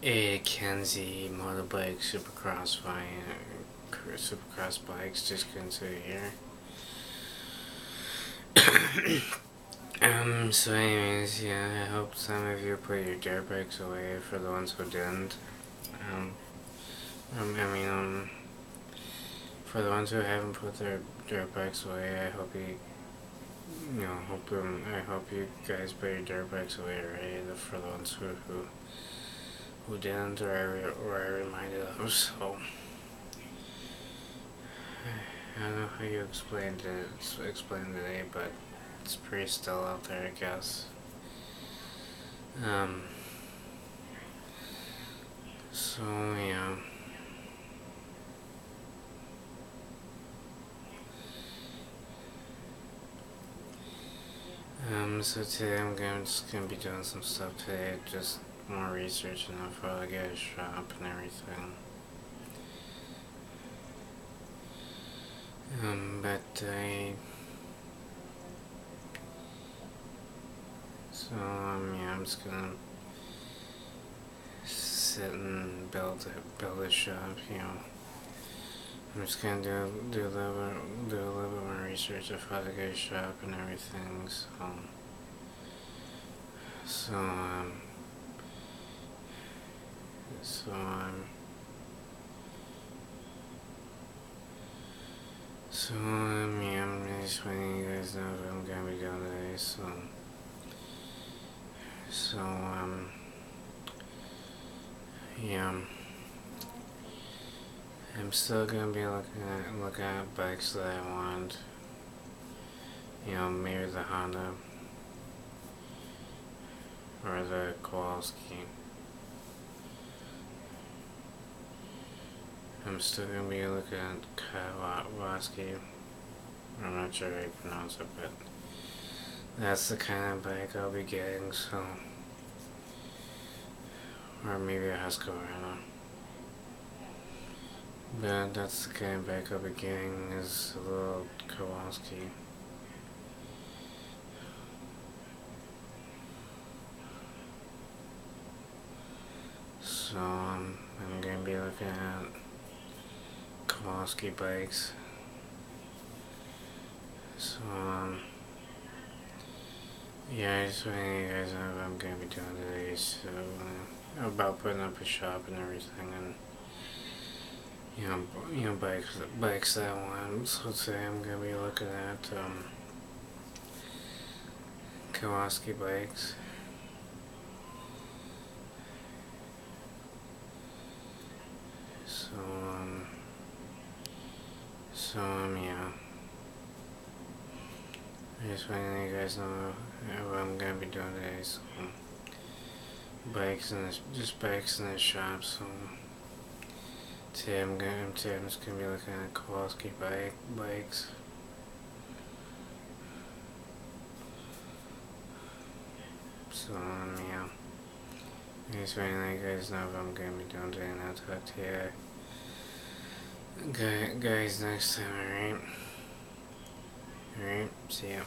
A Kenzie motorbike supercross bikes just consider here. So anyways, yeah, I hope some of you put your dirt bikes away for the ones who didn't. Um, um I mean, um, for the ones who haven't put their dirt bikes away, I hope I hope you guys put your dirt bikes away already. For the ones who didn't, or I reminded of. So I don't know how you explained today, but it's pretty still out there, I guess. Um. So yeah. So today just gonna be doing some stuff today, just more research and info to get a shop and everything. But yeah, I'm just gonna sit and build a shop, I'm just gonna do a little bit more research of how to get a shop and everything. So so yeah, I'm really just letting you guys know what I'm gonna be doing today. So yeah, I'm still gonna be looking at bikes that I want. Maybe the Honda or the Kowalski. I'm still gonna be looking at kawasaki. I'm not sure how you pronounce it, but that's the kind of bike I'll be getting. So, or maybe a Husqvarna. But that's the kind of bike I'll be getting, is a little Kowalski. So I'm gonna be looking at Kowalski bikes. So yeah, I just want you guys know what I'm gonna be doing today. So about putting up a shop and everything, and bikes that I want. So today I'm gonna be looking at Kawasaki bikes. Yeah. I just want to let you guys know what I'm gonna be doing today. So bikes in the shop. So today I'm just gonna be looking at Kowalski bikes. So yeah. I just want to let you guys know what I'm gonna be doing today, and I'll talk to you guys next time. Alright. Alright. See ya.